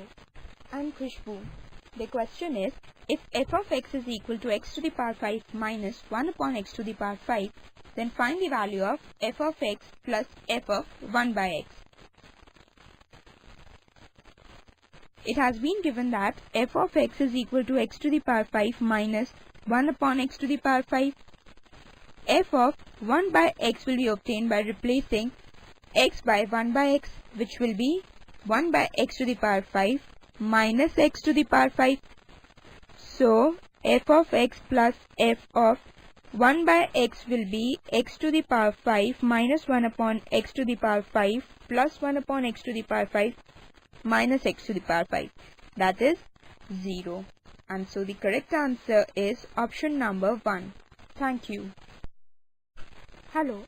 Hello, I'm Khushbu. The question is, if f of x is equal to x to the power 5 minus 1 upon x to the power 5, then find the value of f of x plus f of 1 by x. It has been given that f of x is equal to x to the power 5 minus 1 upon x to the power 5. F of 1 by x will be obtained by replacing x by 1 by x, which will be 1 by x to the power 5 minus x to the power 5. So, f of x plus f of 1 by x will be x to the power 5 minus 1 upon x to the power 5 plus 1 upon x to the power 5 minus x to the power 5. That is 0. And so the correct answer is option number 1. Thank you. Hello,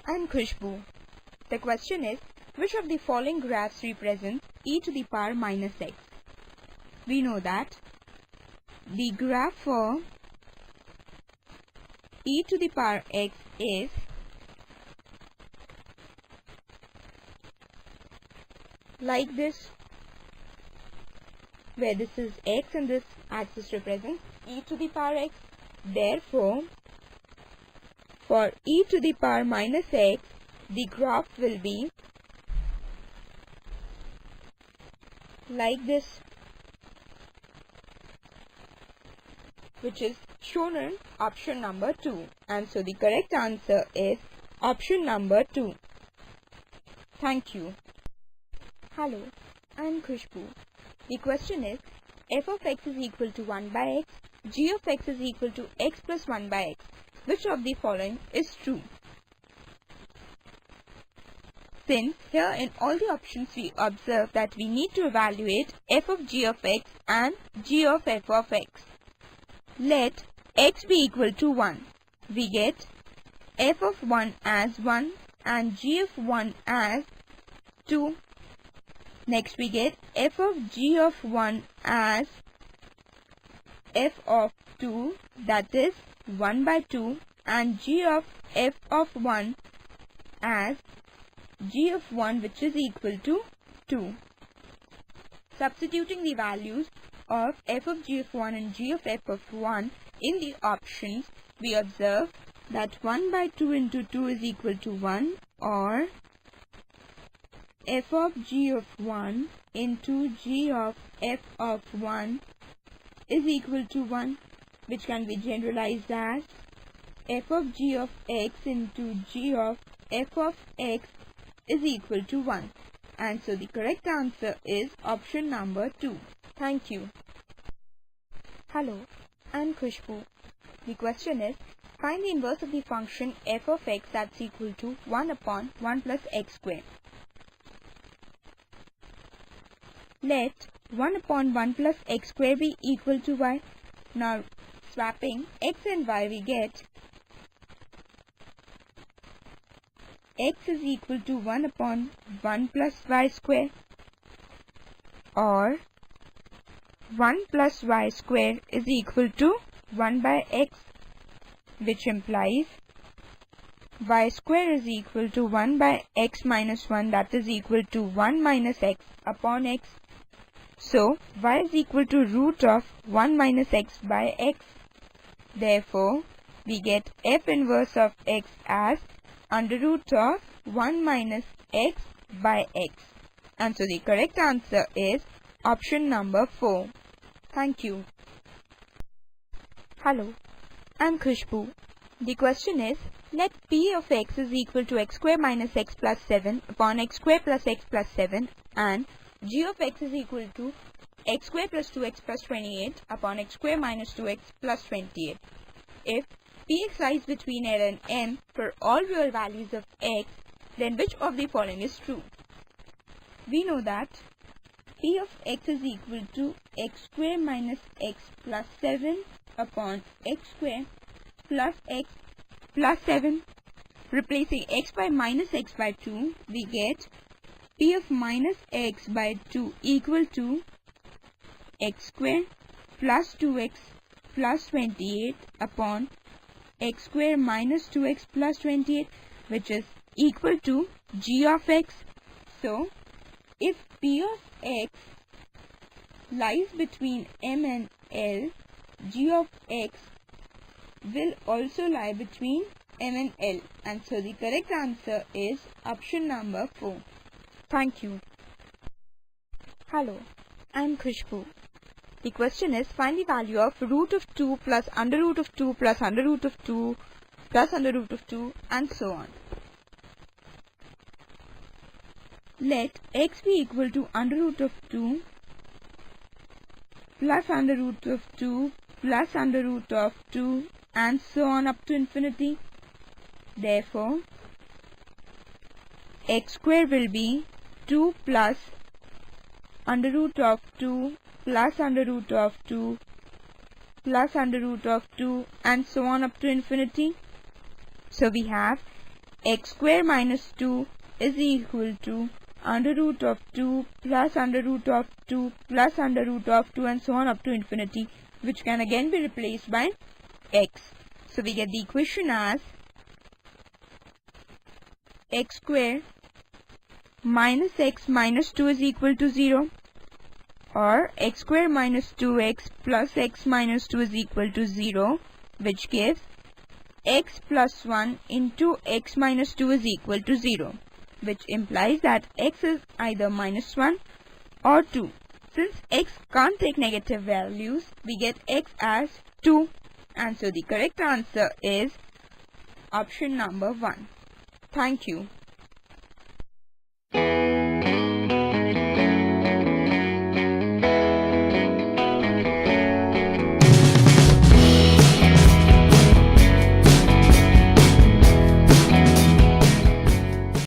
I'm Khushbu. The question is, which of the following graphs represents e to the power minus x? We know that the graph for e to the power x is like this, where this is x and this axis represents e to the power x. Therefore, for e to the power minus x, the graph will be like this, which is shown in option number 2. And so the correct answer is option number 2. Thank you. Hello, I'm Khushbu. The question is, f of x is equal to 1 by x, g of x is equal to x plus 1 by x. Which of the following is true? Since here in all the options we observe that we need to evaluate f of g of x and g of f of x. Let x be equal to 1. We get f of 1 as 1 and g of 1 as 2. Next we get f of g of 1 as f of 2, that is 1 by 2, and g of f of 1 as g of 1, which is equal to 2. Substituting the values of f of g of 1 and g of f of 1 in the options, we observe that 1 by 2 into 2 is equal to 1, or f of g of 1 into g of f of 1 is equal to 1, which can be generalized as f of g of x into g of f of x is equal to 1. And so the correct answer is option number 2. Thank you. Hello, I'm Khushbu. The question is, find the inverse of the function f of x that's equal to 1 upon 1 plus x square. Let 1 upon 1 plus x square be equal to y. Now, swapping x and y, we get x is equal to 1 upon 1 plus y square, or 1 plus y square is equal to 1 by x, which implies y square is equal to 1 by x minus 1, that is equal to 1 minus x upon x. So, y is equal to root of 1 minus x by x. Therefore, we get f inverse of x as under root of 1 minus x by x. And so the correct answer is option number 4. Thank you. Hello, I'm Khushbu. The question is, let p of x is equal to x square minus x plus 7 upon x square plus x plus 7 and g of x is equal to x square plus 2x plus 28 upon x square minus 2x plus 28. If px lies between L and M for all real values of x, then which of the following is true? We know that p of x is equal to x square minus x plus 7 upon x square plus x plus 7. Replacing x by minus x by 2, we get p of minus x by 2 equal to x square plus 2x plus 28 upon x square minus 2x plus 28, which is equal to g of x. So, if p of x lies between m and l, g of x will also lie between m and l, and so the correct answer is option number 4. Thank you. Hello, I am Khushbu. The question is, find the value of root of 2 plus under root of 2 plus under root of 2 plus under root of 2 and so on. Let x be equal to under root of 2 plus under root of 2 plus under root of 2 and so on up to infinity. Therefore, x square will be 2 plus under root of 2 plus under root of 2 plus under root of 2 and so on up to infinity. So we have x square minus 2 is equal to under root of 2 plus under root of 2 plus under root of 2 and so on up to infinity, which can again be replaced by x. So we get the equation as x square minus x minus 2 is equal to 0, or x square minus 2x plus x minus 2 is equal to 0, which gives x plus 1 into x minus 2 is equal to 0, which implies that x is either minus 1 or 2. Since x can't take negative values, we get x as 2, and so the correct answer is option number 1. Thank you.